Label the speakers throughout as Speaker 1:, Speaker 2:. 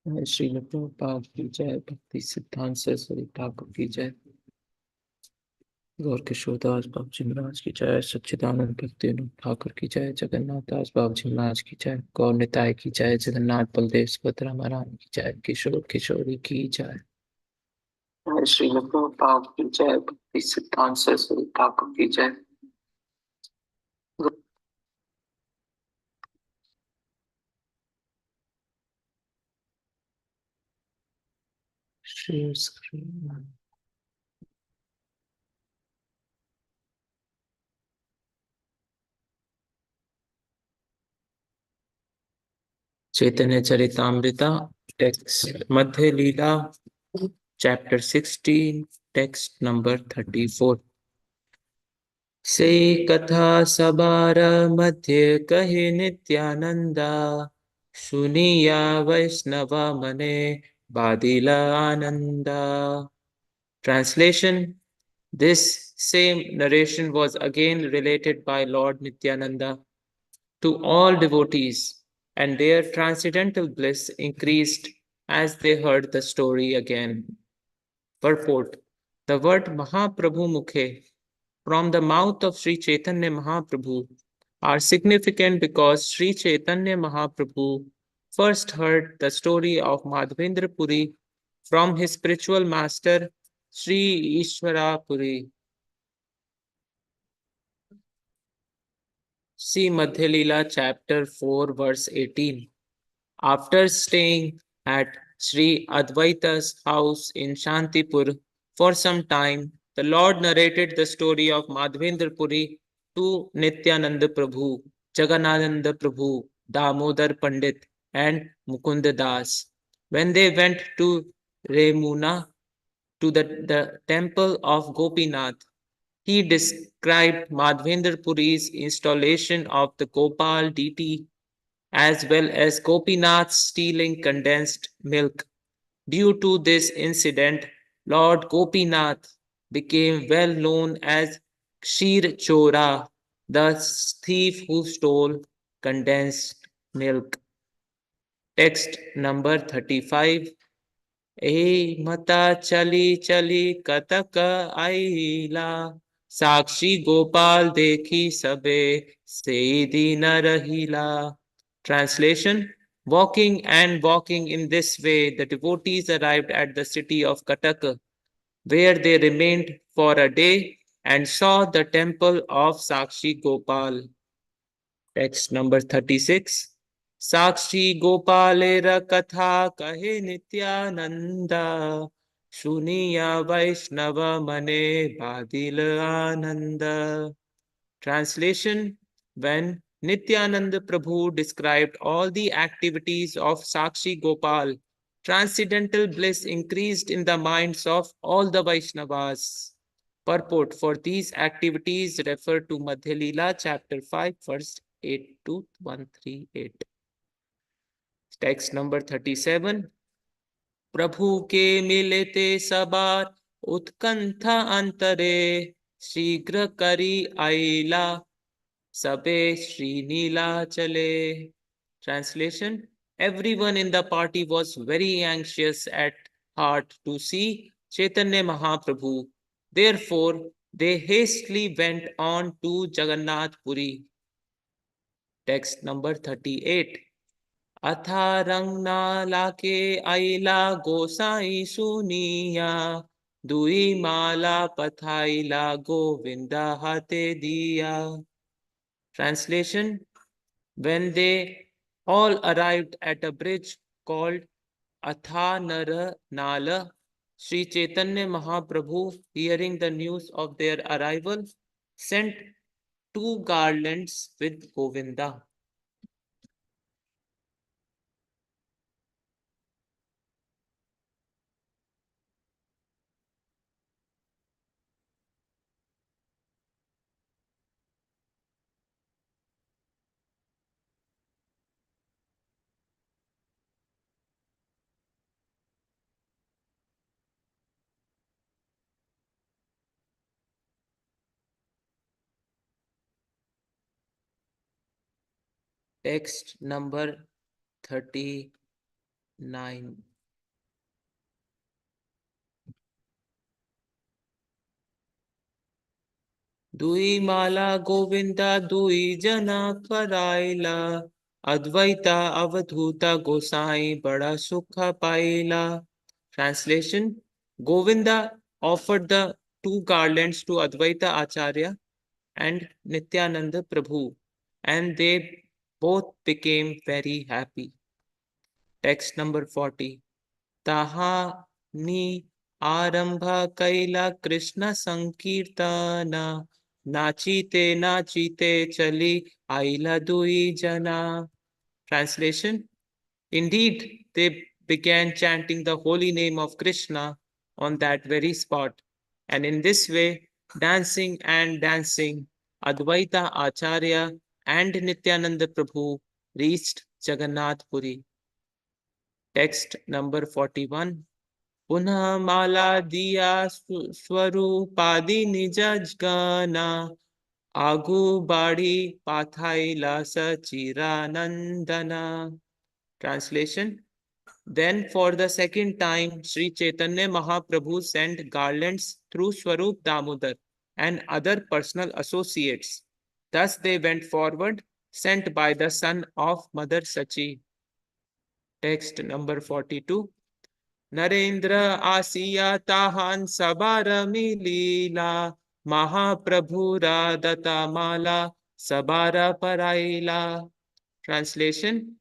Speaker 1: श्री प्रभुपाद की जय। भक्ति सिद्धांत सरस्वती ठाकुर की जय। गौर किशोरदास बाबू जी महाराज की जय। सच्चिदानंद भक्ति ठाकुर की जय। जगन्नाथ दास बाबू जी महाराज की जय। गौर निताय की जय। जगन्नाथ बलदेव सुभद्रा महाराज की जय। किशोर किशोरी की जय। श्री प्रभुपाद की जय। भक्ति सिद्धांत सरस्वती ठाकुर की जय। श्री चैतन्य चरितामृता टेक्स्ट मध्य लीला चैप्टर 16 टेक्स्ट नंबर 34। से कथा सबार मध्य कहे नित्यानंदा सुनिया वैष्णवा मने बादिला Ananda. Translation: This same narration was again related by Lord Nityananda to all devotees, and their transcendental bliss increased as they heard the story again. Purport: The word Mahaprabhu Mukhe from the mouth of Sri Chaitanya Mahaprabhu are significant because Sri Chaitanya Mahaprabhu first heard the story of Madhavendra Puri from his spiritual master Sri Ishvara Puri. See Madhya Lila chapter 4 verse 18. After staying at Sri Advaita's house in Shantipur for some time, the Lord narrated the story of Madhavendra Puri to Nityananda Prabhu, Jagannathananda Prabhu, Damodar Pandit, and Mukunda Das. When they went to Remuna, to the temple of Gopinath, he described Madhavendra Puri's installation of the Gopal deity as well as Gopinath stealing condensed milk. Due to this incident, Lord Gopinath became well known as Kshir Chora, the thief who stole condensed milk. Text number 35. ए मता चली चली कतक आईला साक्षी गोपाल देखी सबे से दीन रहीला. Translation: Walking and walking in this way, the devotees arrived at the city of Kataka, where they remained for a day and saw the temple of Sakshi Gopal. Text number 36. Sakshi Gopalera Katha Kahe Nityananda Shuniya Vaishnava Mane Badil Ananda. Translation: When Nityananda Prabhu described all the activities of Sakshi Gopal, transcendental bliss increased in the minds of all the Vaishnavas. Purport: For these activities refer to Madhya Lila chapter 5 verse 8 to 138. Text number 37. प्रभु के मिलते सबार उत्कंठा अंतरे शीघ्र करी आईला Sabe Srinila Chale. Translation: Everyone in the party was very anxious at heart to see Chaitanya Mahaprabhu. Therefore, they hastily went on to Jagannath Puri. Text number 38. Atha rangna lake aila gosai suniya dui mala pathaila govinda hate diya. Translation: When they all arrived at a bridge called Athanara Nala, Sri Chaitanya Mahaprabhu, hearing the news of their arrival, sent 2 garlands with Govinda. Text number 39. 9. दुई माला गोविंदा दुई जना कराइला अद्वैता अवधूता गोसाई बड़ा सुख पाइला. Translation: Govinda offered the two garlands to Advaita Acharya and Nityananda Prabhu, and they both became very happy. Text number 40. Taha ni arambha kaila Krishna sankirtana nachite nachite chali aila dui jana. Translation: Indeed, they began chanting the holy name of Krishna on that very spot, and in this way, dancing and dancing, Advaita Acharya and Nityananda Prabhu reached Jagannath Puri. Text number 41. Punha mala diya swarupadi nijaj gana agu badi pathaila sachira nandana. Translation: Then for the second time, Sri Chaitanya Mahaprabhu sent garlands through Swarup Damodar and other personal associates. Thus they went forward, sent by the son of Mother Sachi. Text number 42. Narendra Asiya Tahan Sabarami Lila Mahaprabhu Radata Mala Sabara Paraila. Translation: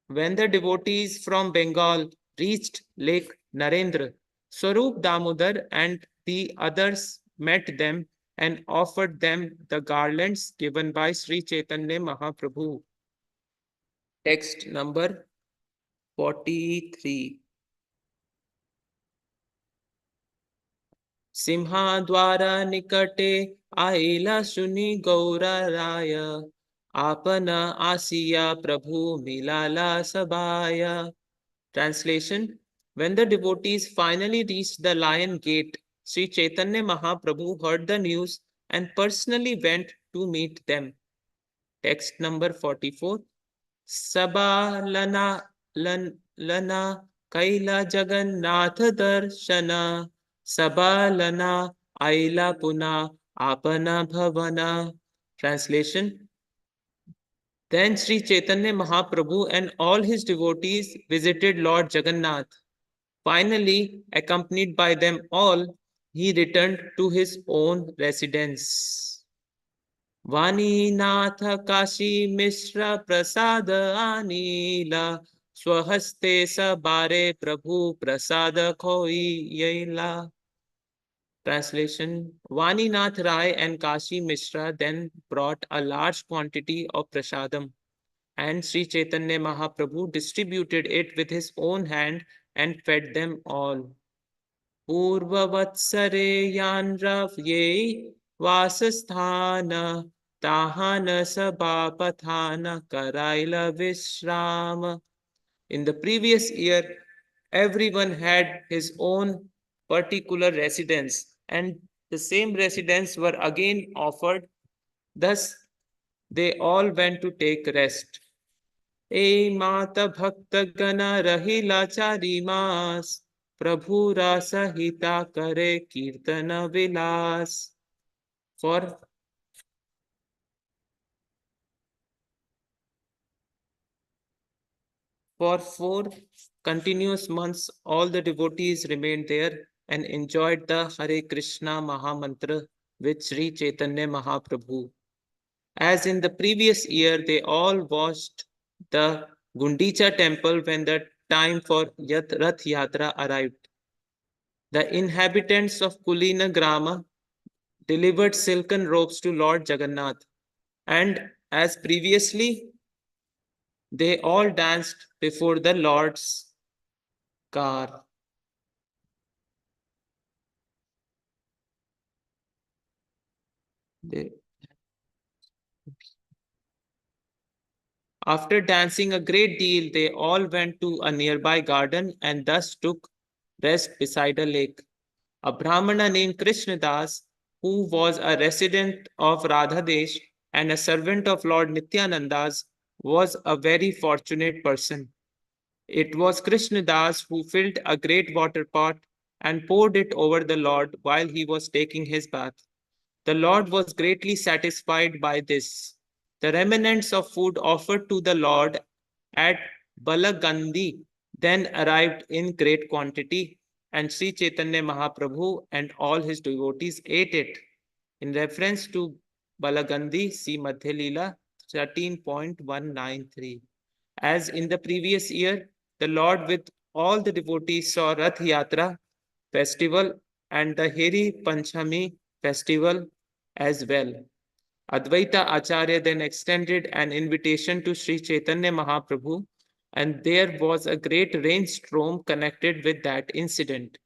Speaker 1: When the devotees from Bengal reached Lake Narendra, Swarup Damodar and the others met them and offered them the garlands given by Sri Chaitanya Mahaprabhu. Text number 43. Simhadwara nikate aila suni gaura raya apana asiya prabhu milala sabaya. Translation: When the devotees finally reached the Lion Gate, Sri Chaitanya Mahaprabhu heard the news and personally went to meet them. Text number 44. Sabha lana kaila jagannath darshana Sabha lana aila puna apana bhavana. Translation: Then Sri Chaitanya Mahaprabhu and all his devotees visited Lord Jagannath. Finally, accompanied by them all, he returned to his own residence. Vaninath Kashi Mishra Prasada Anila Swahaste Sabare Prabhu Prasada Khoi Yaila. Translation: Vaninath Rai and Kashi Mishra then brought a large quantity of prasadam, and Sri Chaitanya Mahaprabhu distributed it with his own hand and fed them all. Purvavatsare yanravye vasasthana tahana sabhapathana karaila vishrama. In the previous year, everyone had his own particular residence, and the same residence were again offered. Thus, they all went to take rest. ए माता भक्त गण रहिला चारी मास प्रभु सहिता करे कीर्तन विलास. For 4 continuous months, all the devotees remained there and enjoyed the Hare Krishna Mahamantra with Sri Chaitanya Mahaprabhu. As in the previous year, they all watched the Gundicha temple when the time for Rath Yatra arrived. The inhabitants of Kulina Grama delivered silken robes to Lord Jagannath, and as previously, they all danced before the Lord's car. After dancing a great deal, they all went to a nearby garden and thus took rest beside a lake. A Brahmana named Krishnadas, who was a resident of Radhadesh and a servant of Lord Nityananda's, was a very fortunate person. It was Krishnadas who filled a great water pot and poured it over the Lord while he was taking his bath. The Lord was greatly satisfied by this. The remnants of food offered to the Lord at Balagandi then arrived in great quantity, and Sri Chaitanya Mahaprabhu and all his devotees ate it. In reference to Balagandi, see Madhya lila 13.193. As in the previous year, the Lord with all the devotees saw Rath Yatra festival and the Heri Panchami festival as well. Advaita Acharya then extended an invitation to Sri Chaitanya Mahaprabhu, and there was a great rainstorm connected with that incident.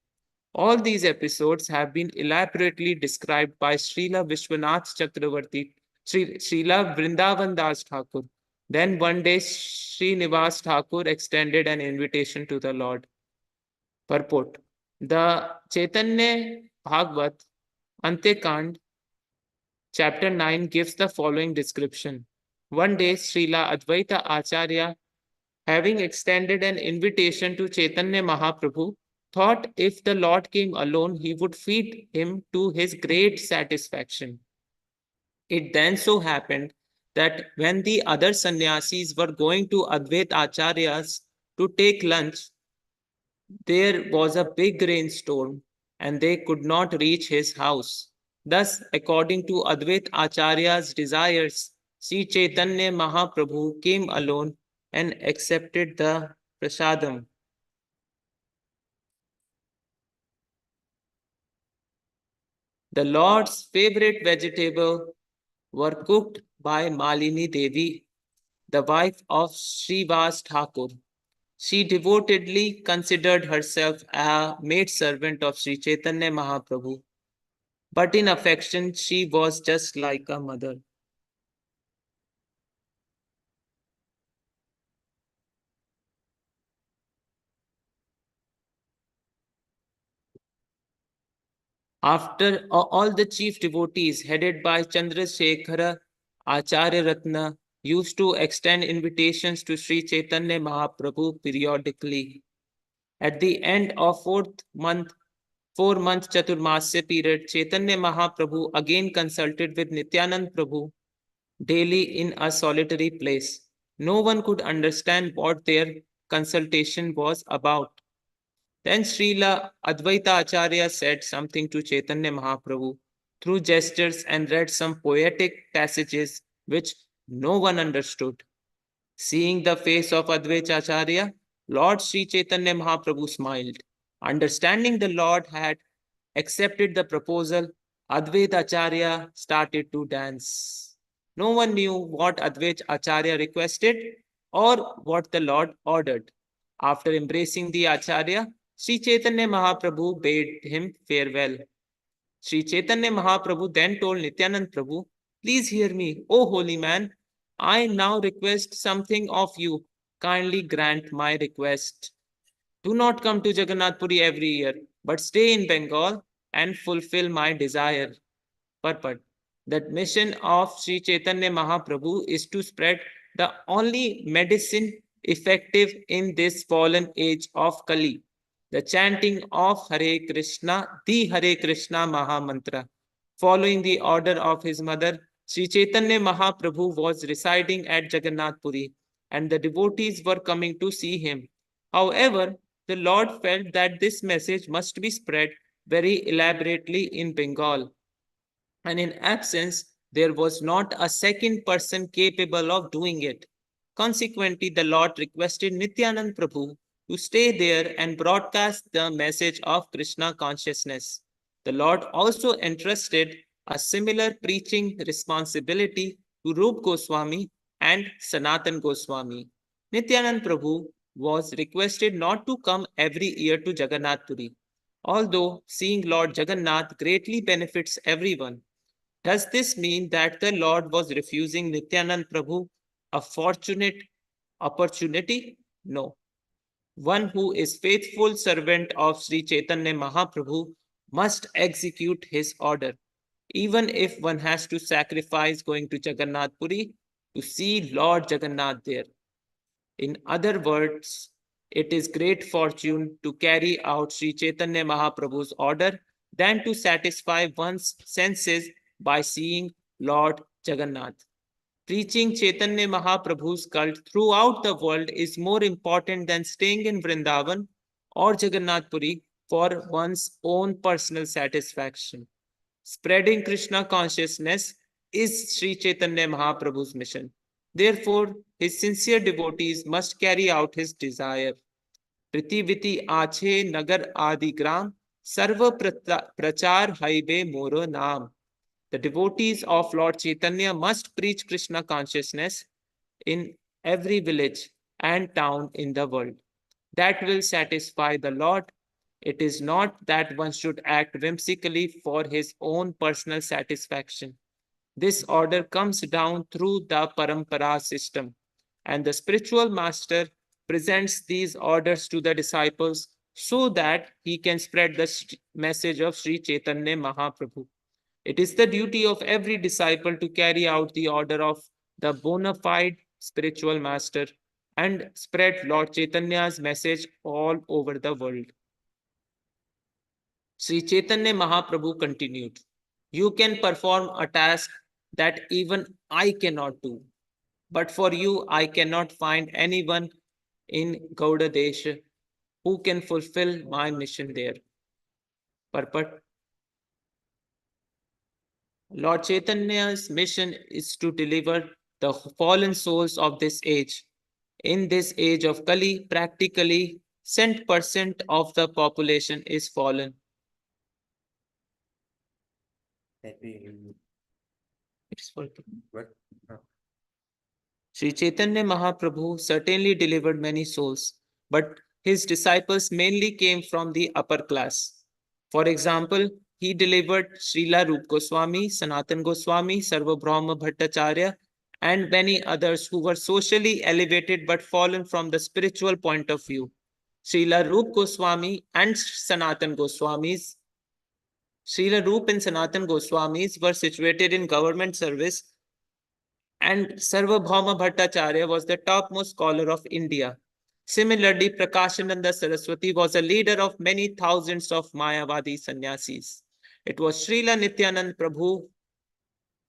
Speaker 1: All these episodes have been elaborately described by Srila Vishwanath Chakravarti, Srila Vrindavan Das Thakur. Then one day, Srinivas Thakur extended an invitation to the Lord. Purport: The Chaitanya Bhagavat Antekand Chapter 9 gives the following description. One day, Srila Advaita Acharya, having extended an invitation to Chaitanya Mahaprabhu, thought if the Lord came alone, he would feed him to his great satisfaction. It then so happened that when the other sannyasis were going to Advait Acharya's to take lunch, there was a big rainstorm and they could not reach his house. Thus, according to Advait Acharya's desires, Sri Chaitanya Mahaprabhu came alone and accepted the prasadam. The Lord's favorite vegetable were cooked by Malini Devi, the wife of Srivas Thakur. She devotedly considered herself a maidservant of Sri Chaitanya Mahaprabhu, but in affection she was just like a mother. After all the chief devotees, headed by Chandrasekhara Acharya Ratna, used to extend invitations to Sri Chaitanya Mahaprabhu periodically. At the end of 4 month Chaturmasya period, Chaitanya Mahaprabhu again consulted with Nityanand Prabhu daily in a solitary place. No one could understand what their consultation was about. Then Srila Advaita Acharya said something to Chaitanya Mahaprabhu through gestures and read some poetic passages which no one understood. Seeing the face of Advaita Acharya, Lord Sri Chaitanya Mahaprabhu smiled. Understanding the Lord had accepted the proposal, Advaita Acharya started to dance. No one knew what Advaita Acharya requested or what the Lord ordered. After embracing the Acharya, Sri Chaitanya Mahaprabhu bade him farewell. Sri Chaitanya Mahaprabhu then told Nityanand Prabhu, "Please hear me, O holy man. I now request something of you. Kindly grant my request. Do not come to Jagannath Puri every year, but stay in Bengal and fulfill my desire." Purport: that mission of Sri Chaitanya Mahaprabhu is to spread the only medicine effective in this fallen age of Kali, the chanting of Hare Krishna, the Hare Krishna Maha Mantra. Following the order of his mother, Sri Chaitanya Mahaprabhu was residing at Jagannath Puri and the devotees were coming to see him. However, the Lord felt that this message must be spread very elaborately in Bengal, and in absence, there was not a second person capable of doing it. Consequently, the Lord requested Nityanand Prabhu to stay there and broadcast the message of Krishna consciousness. The Lord also entrusted a similar preaching responsibility to Rup Goswami and Sanatan Goswami. Nityanand Prabhu was requested not to come every year to Jagannath Puri. Although seeing Lord Jagannath greatly benefits everyone, does this mean that the Lord was refusing Nityanand Prabhu a fortunate opportunity? No. One who is faithful servant of Sri Chaitanya Mahaprabhu must execute his order, even if one has to sacrifice going to Jagannath Puri to see Lord Jagannath there. In other words, It is great fortune to carry out Sri Chaitanya Mahaprabhu's order than to satisfy one's senses by seeing Lord Jagannath. Preaching Chaitanya Mahaprabhu's cult throughout the world is more important than staying in Vrindavan or Jagannath Puri for one's own personal satisfaction. Spreading Krishna consciousness is Sri Chaitanya Mahaprabhu's mission. Therefore, his sincere devotees must carry out his desire. Pritiviti Ache Nagar Adi Gram Sarva Prachar Haibe Moro Naam. The devotees of Lord Chaitanya must preach Krishna consciousness in every village and town in the world. That will satisfy the Lord. It is not that one should act whimsically for his own personal satisfaction. This order comes down through the parampara system, and the spiritual master presents these orders to the disciples so that he can spread the message of Sri Chaitanya Mahaprabhu. It is the duty of every disciple to carry out the order of the bona fide spiritual master and spread Lord Chaitanya's message all over the world. Sri Chaitanya Mahaprabhu continued, "You can perform a task that even I cannot do, but for you I cannot find anyone in Gauda Desha who can fulfill my mission there." Purport. Lord Chaitanya's mission is to deliver the fallen souls of this age. In this age of Kali, practically 100% of the population is fallen. Sri Chaitanya Mahaprabhu certainly delivered many souls, but his disciples mainly came from the upper class. For example, he delivered Srila Rup Goswami, Sanatan Goswami, Sarvabhauma Bhattacharya, and many others who were socially elevated but fallen from the spiritual point of view. Srila Rup Goswami and Sanatan Goswamis, Srila Rup and Sanatan Goswamis were situated in government service, and Sarvabhauma Bhattacharya was the topmost scholar of India. Similarly, Prakashananda Saraswati was a leader of many thousands of Mayavadi sannyasis. It was Srila Nityanand Prabhu,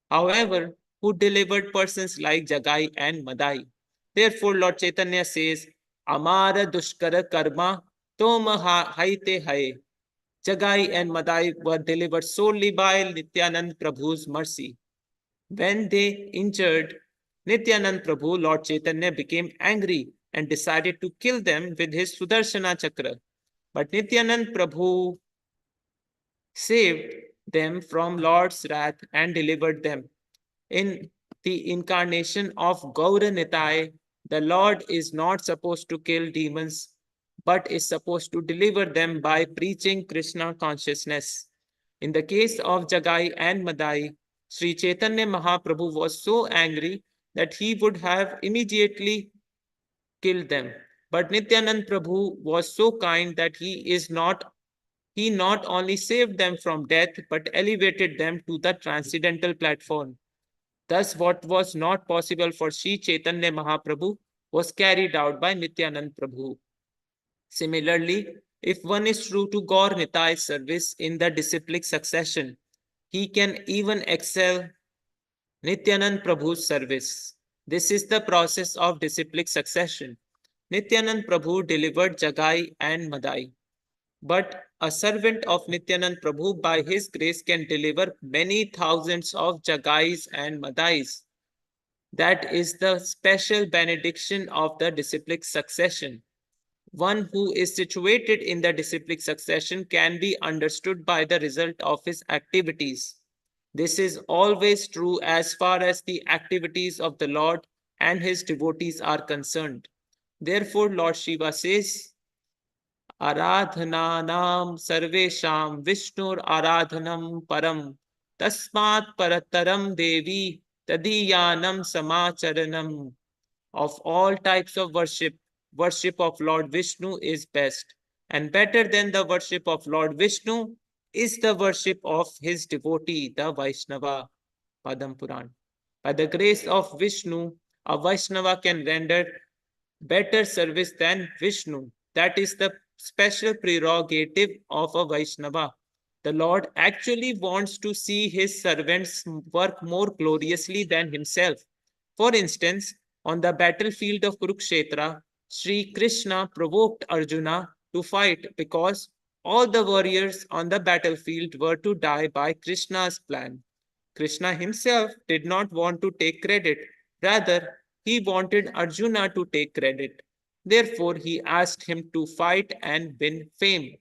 Speaker 1: however, who delivered persons like Jagai and Madai. Therefore, Lord Chaitanya says, Amara Dushkara Karma Toma Haite Haye. Jagai and Madai were delivered solely by Nityanand Prabhu's mercy. When they injured Nityanand Prabhu, Lord Chaitanya became angry and decided to kill them with his Sudarshana Chakra. But Nityanand Prabhu saved them from Lord's wrath and delivered them. In the incarnation of Gaura Nitai, the Lord is not supposed to kill demons, but is supposed to deliver them by preaching Krishna consciousness. In the case of Jagai and Madai, Sri Chaitanya Mahaprabhu was so angry that he would have immediately killed them. But Nityanand Prabhu was so kind that he not only saved them from death, but elevated them to the transcendental platform. Thus, what was not possible for Sri Chaitanya Mahaprabhu was carried out by Nityanand Prabhu. Similarly, if one is true to Gaur Nitai's service in the disciplic succession, he can even excel Nityanand Prabhu's service. This is the process of disciplic succession. Nityanand Prabhu delivered Jagai and Madai. But a servant of Nityanand Prabhu by his grace can deliver many thousands of Jagais and Madais. That is the special benediction of the disciplic succession. One who is situated in the disciplic succession can be understood by the result of his activities. This is always true as far as the activities of the Lord and his devotees are concerned. Therefore, Lord Shiva says, Aradhananam sarvesham Vishnur aradhanam param tasmat parataram devi tadiyanam samacharanam. Of all types of worship, worship of Lord Vishnu is best, and better than the worship of Lord Vishnu is the worship of his devotee, the Vaishnava. Padam Puran. By the grace of Vishnu, a Vaishnava can render better service than Vishnu. That is the special prerogative of a Vaishnava. The Lord actually wants to see his servants work more gloriously than himself. For instance, on the battlefield of Kurukshetra, Sri Krishna provoked Arjuna to fight because all the warriors on the battlefield were to die by Krishna's plan. Krishna himself did not want to take credit. Rather, he wanted Arjuna to take credit. Therefore, he asked him to fight and win fame.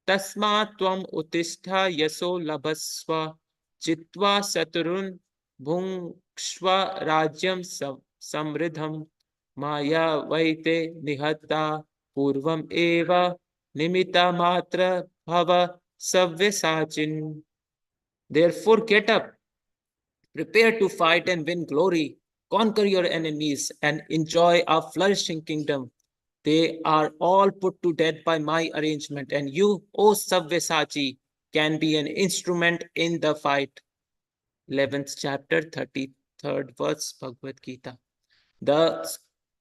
Speaker 1: Tasma tvam utistha yaso labhasva jitva saturun bhungshva rajyam samridham maya vaite nihatta purvam eva nimita matra bhava savyasachin. Therefore, get up, prepare to fight and win glory, conquer your enemies, and enjoy a flourishing kingdom. They are all put to death by my arrangement, and you, O Sabyasachi, can be an instrument in the fight. 11th chapter, 33rd verse, Bhagavad Gita. The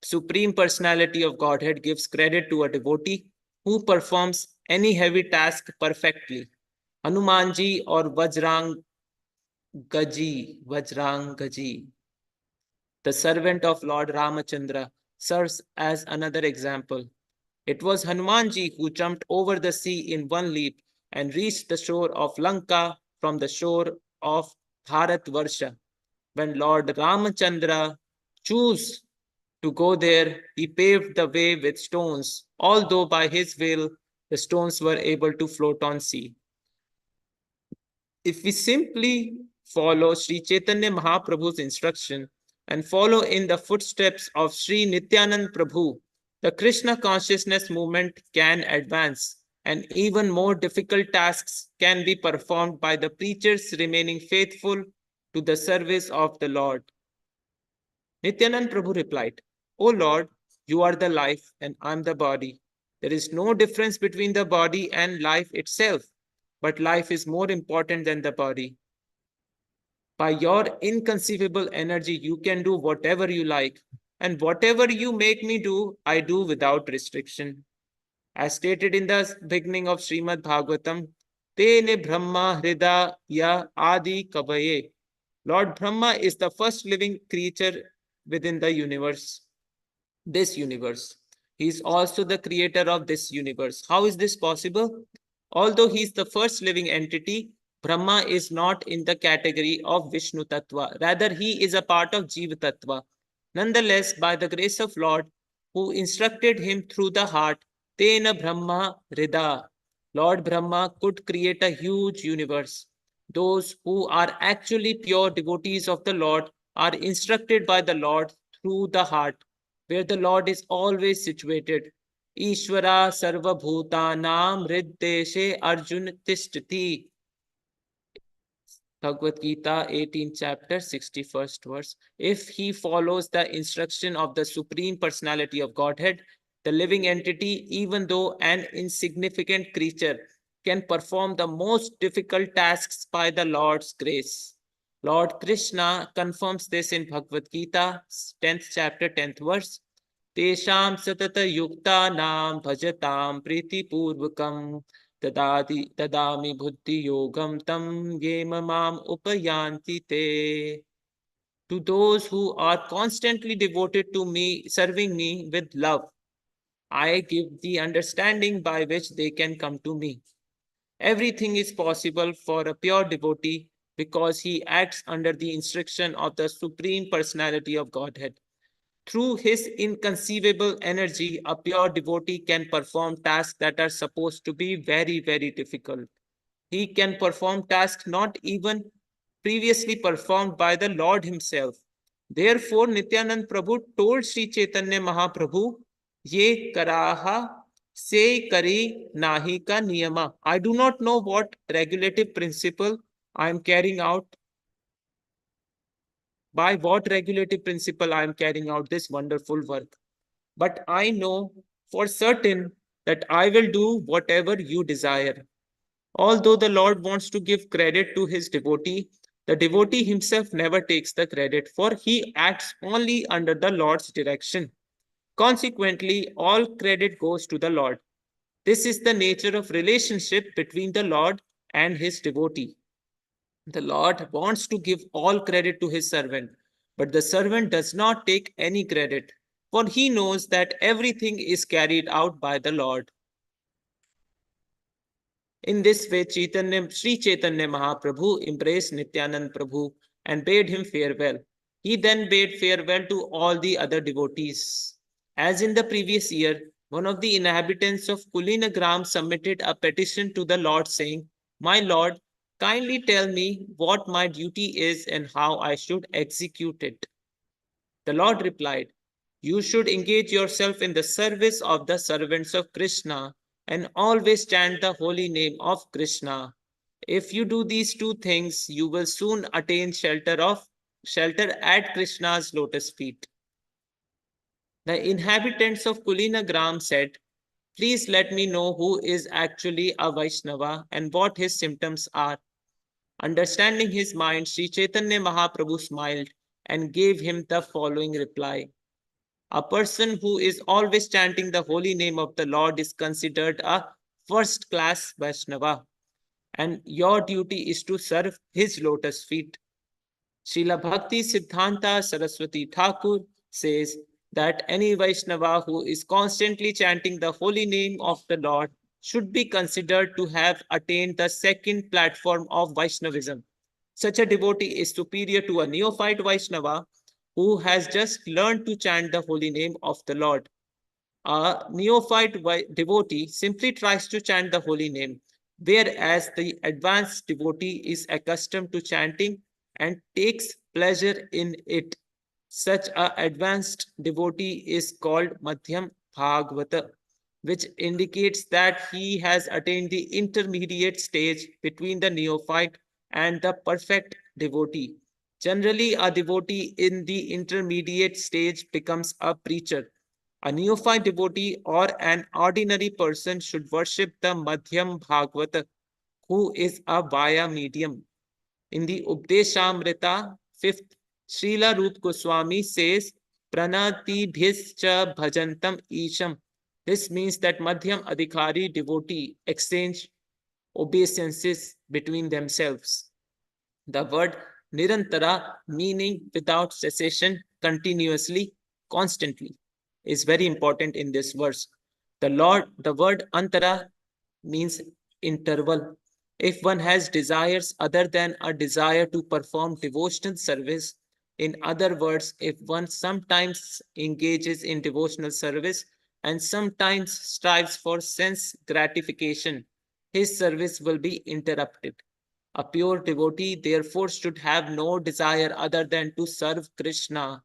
Speaker 1: Supreme Personality of Godhead gives credit to a devotee who performs any heavy task perfectly. Hanumanji or Vajrangaji, the servant of Lord Ramachandra, serves as another example. It was Hanumanji who jumped over the sea in one leap and reached the shore of Lanka from the shore of Bharatvarsha. When Lord Ramachandra chose to go there, he paved the way with stones, although by his will the stones were able to float on sea. If we simply follow Sri Chaitanya Mahaprabhu's instruction and follow in the footsteps of Sri Nityanand Prabhu, the Krishna consciousness movement can advance, and even more difficult tasks can be performed by the preachers remaining faithful to the service of the Lord. Nityanand Prabhu replied, O Lord, you are the life and I am the body. There is no difference between the body and life itself, but life is more important than the body. By your inconceivable energy, you can do whatever you like, and whatever you make me do, I do without restriction. As stated in the beginning of Srimad Bhagavatam, Tene Brahma Hridaya Adi Kavaye. Lord Brahma is the first living creature within the universe, this universe. He is also the creator of this universe. How is this possible? Although he is the first living entity, Brahma is not in the category of Vishnu Tattva. Rather, he is a part of Jiva Tattva. Nonetheless, by the grace of Lord, who instructed him through the heart, Tena Brahma Rida, Lord Brahma could create a huge universe. Those who are actually pure devotees of the Lord are instructed by the Lord through the heart, where the Lord is always situated. Ishvara Sarva Bhutanam Riddeshe Arjun Tishtati. Bhagavad Gita 18 chapter 61st verse. If he follows the instruction of the Supreme Personality of Godhead, the living entity, even though an insignificant creature, can perform the most difficult tasks by the Lord's grace. Lord Krishna confirms this in Bhagavad Gita 10th chapter 10th verse. Tesham satata yuktanam bhajatam pritipurvakam tadami buddhi yogam tam yema mam upayanti te. To those who are constantly devoted to me, serving me with love, I give the understanding by which they can come to me. Everything is possible for a pure devotee because he acts under the instruction of the Supreme Personality of Godhead. Through his inconceivable energy, a pure devotee can perform tasks that are supposed to be very, very difficult. He can perform tasks not even previously performed by the Lord himself. Therefore, Nityanand Prabhu told Sri Chaitanya Mahaprabhu, Ye karaha se kari nahi ka niyama. I do not know what regulative principle I am carrying out, by what regulative principle I am carrying out this wonderful work. But I know for certain that I will do whatever you desire. Although the Lord wants to give credit to his devotee, the devotee himself never takes the credit, for he acts only under the Lord's direction. Consequently, all credit goes to the Lord. This is the nature of relationship between the Lord and his devotee. The Lord wants to give all credit to his servant, but the servant does not take any credit, for he knows that everything is carried out by the Lord. In this way, Sri Chaitanya Mahaprabhu embraced Nityanand Prabhu and bade him farewell. He then bade farewell to all the other devotees. As in the previous year, one of the inhabitants of Kulinagram submitted a petition to the Lord saying, "My Lord, kindly tell me what my duty is and how I should execute it." The Lord replied, "You should engage yourself in the service of the servants of Krishna and always chant the holy name of Krishna. If you do these two things, you will soon attain shelter at Krishna's lotus feet." The inhabitants of Kulinagram said, "Please let me know who is actually a Vaishnava and what his symptoms are." Understanding his mind, Sri Chaitanya Mahaprabhu smiled and gave him the following reply. A person who is always chanting the holy name of the Lord is considered a first class Vaishnava, and your duty is to serve his lotus feet. Srila Bhakti Siddhanta Saraswati Thakur says that any Vaishnava who is constantly chanting the holy name of the Lord should be considered to have attained the second platform of Vaishnavism. Such a devotee is superior to a neophyte Vaishnava who has just learned to chant the holy name of the Lord. A neophyte devotee simply tries to chant the holy name, whereas the advanced devotee is accustomed to chanting and takes pleasure in it. Such a advanced devotee is called Madhyam Bhagavata, which indicates that he has attained the intermediate stage between the neophyte and the perfect devotee. Generally, a devotee in the intermediate stage becomes a preacher. A neophyte devotee or an ordinary person should worship the Madhyam Bhagavata, who is a Vaya medium. In the Updeshamrita, 5th, Srila Rup Goswami says, Pranati bhischa bhajantam isham. This means that Madhyam Adhikari devotee exchange obeisances between themselves. The word nirantara, meaning without cessation, continuously, constantly, is very important in this verse. The word antara means interval. If one has desires other than a desire to perform devotional service, in other words, if one sometimes engages in devotional service and sometimes strives for sense gratification, his service will be interrupted. A pure devotee, therefore, should have no desire other than to serve Krishna.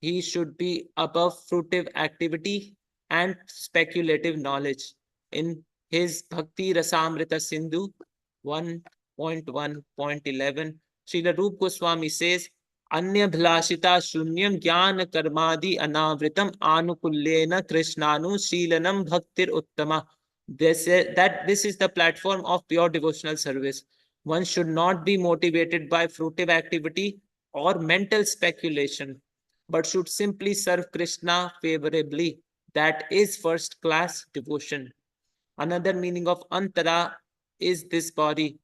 Speaker 1: He should be above fruitive activity and speculative knowledge. In his Bhakti Rasamrita Sindhu 1.1.11, Srila Rup Goswami says, Anya bhlashita shunyam jnana karmadi anavritam anukulyena krishnanu shilanam bhaktir uttama. This is the platform of pure devotional service. One should not be motivated by fruitive activity or mental speculation, but should simply serve Krishna favorably. That is first class devotion. Another meaning of antara is this body.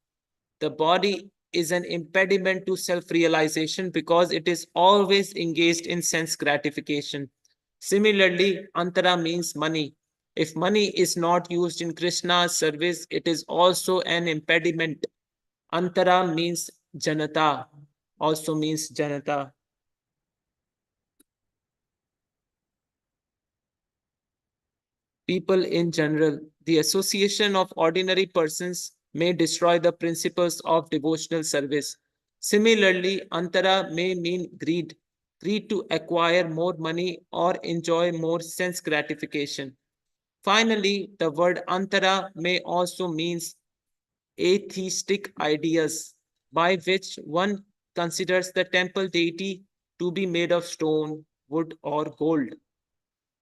Speaker 1: The body is an impediment to self realization because it is always engaged in sense gratification. Similarly, antara means money. If money is not used in Krishna's service, it is also an impediment. Antara means janata, also means janata. People in general. The association of ordinary persons may destroy the principles of devotional service. Similarly, antara may mean greed, greed to acquire more money or enjoy more sense gratification. Finally, the word antara may also means atheistic ideas, by which one considers the temple deity to be made of stone, wood, or gold.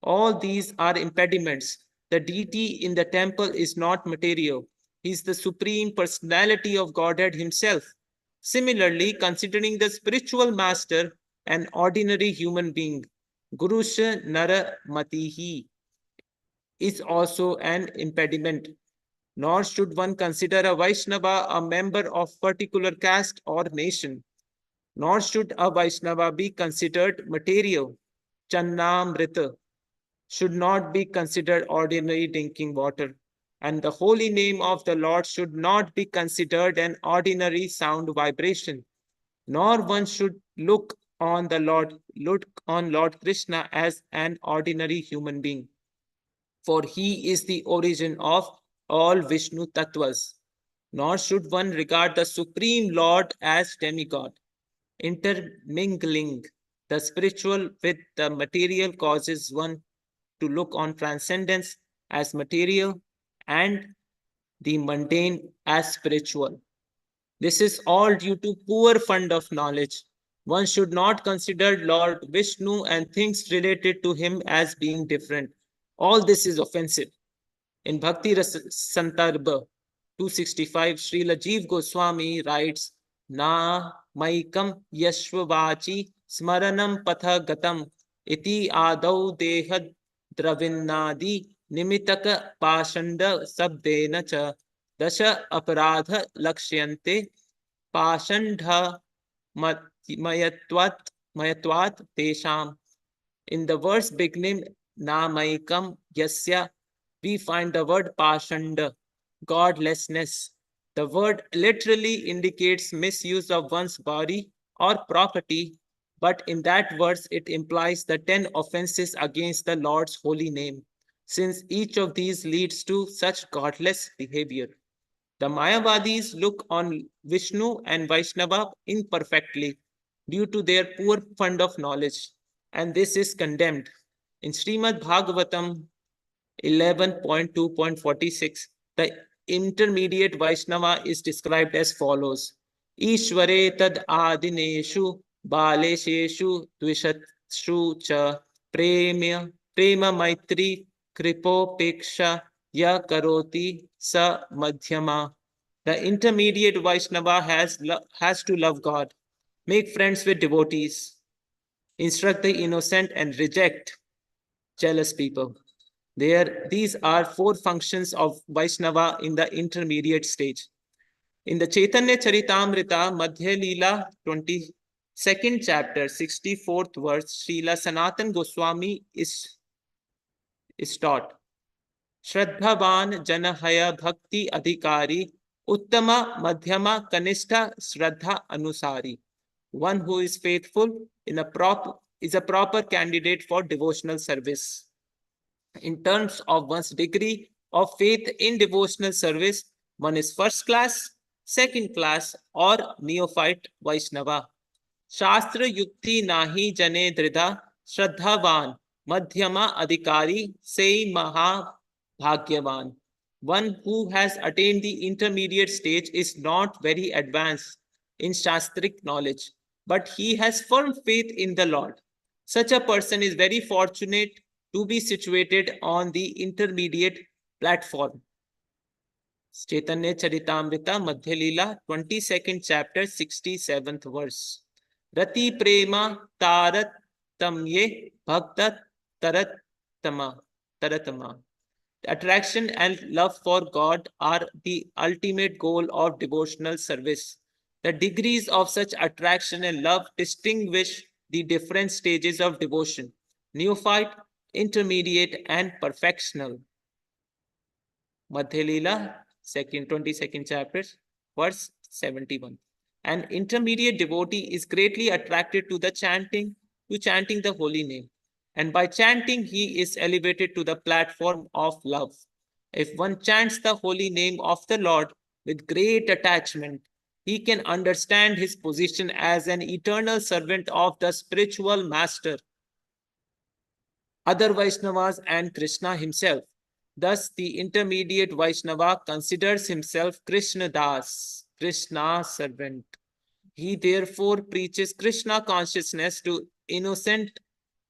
Speaker 1: All these are impediments. The deity in the temple is not material. He is the supreme personality of Godhead himself. Similarly, considering the spiritual master an ordinary human being, Gurusha Naramatihi is also an impediment. Nor should one consider a Vaishnava a member of particular caste or nation. Nor should a Vaishnava be considered material. Channamrita should not be considered ordinary drinking water. And the holy name of the Lord should not be considered an ordinary sound vibration. Nor one should look on Lord Krishna as an ordinary human being, for he is the origin of all Vishnu Tattvas. Nor should one regard the Supreme Lord as demigod. Intermingling the spiritual with the material causes one to look on transcendence as material and the mundane as spiritual. This is all due to poor fund of knowledge. One should not consider Lord Vishnu and things related to him as being different. All this is offensive. In Bhakti Santarbha 265, Srila Jeev Goswami writes, Na maikam yashvavachi smaranam patha gatam iti adau dehad dravinnadi nimitaka pashanda sabdena cha dasha aparadha lakshyante pashandha mayatvat tesham. In the verse beginning Namaikam Yasya, we find the word Pashanda, godlessness. The word literally indicates misuse of one's body or property, but in that verse it implies the 10 offenses against the Lord's holy name, since each of these leads to such godless behavior. The Mayavadis look on Vishnu and Vaishnava imperfectly due to their poor fund of knowledge, and this is condemned. In Srimad Bhagavatam 11.2.46, the intermediate Vaishnava is described as follows. Ishvare tad adineshu balesheshu dvishatshu cha prema maitri kripopeksha ya karoti sa madhyama. The intermediate Vaishnava has to love God, make friends with devotees, instruct the innocent, and reject jealous people. These are four functions of Vaishnava in the intermediate stage. In the Chaitanya Charitamrita, Madhya lila 22nd chapter, 64th verse, Srila Sanatan Goswami is taught. Shraddhavan Janahaya Bhakti Adhikari Uttama Madhyama Kanistha Shraddha Anusari. One who is faithful is a proper candidate for devotional service. In terms of one's degree of faith in devotional service, one is first class, second class, or neophyte Vaishnava. Shastra Yukti Nahi Jane Dridha Shraddhavan Madhyama Adhikari Sei Maha Bhagyavan. One who has attained the intermediate stage is not very advanced in Shastric knowledge, but he has firm faith in the Lord. Such a person is very fortunate to be situated on the intermediate platform. Chaitanya Charitamrita Madhya Lila 22nd chapter 67th verse. Rati prema tarat tamye bhakta taratama. Attraction and love for God are the ultimate goal of devotional service. The degrees of such attraction and love distinguish the different stages of devotion: neophyte, intermediate, and perfectional. Madhya Lila, 22nd chapter, verse 71. An intermediate devotee is greatly attracted to chanting the holy name. And by chanting, he is elevated to the platform of love. If one chants the holy name of the Lord with great attachment, he can understand his position as an eternal servant of the spiritual master, other Vaishnavas, and Krishna himself. Thus, the intermediate Vaishnava considers himself Krishna Das, Krishna's servant. He therefore preaches Krishna consciousness to innocent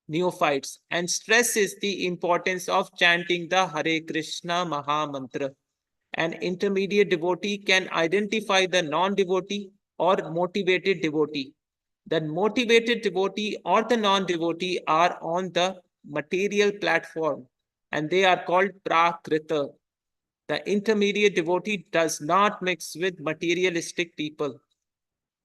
Speaker 1: neophytes and stresses the importance of chanting the Hare Krishna Maha Mantra. An intermediate devotee can identify the non-devotee or motivated devotee The motivated devotee or the non-devotee are on the material platform and they are called prakrita. The intermediate devotee does not mix with materialistic people.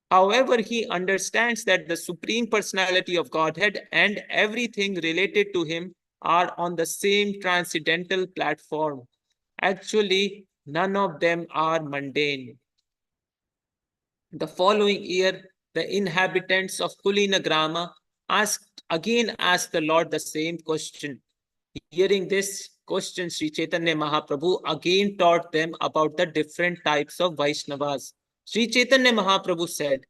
Speaker 1: However, he understands that the Supreme Personality of Godhead and everything related to him are on the same transcendental platform. Actually, none of them are mundane. The following year, the inhabitants of Kulinagrama asked the Lord the same question. Hearing this question, Sri Chaitanya Mahaprabhu again taught them about the different types of Vaishnavas. Sri Chaitanya Mahaprabhu said,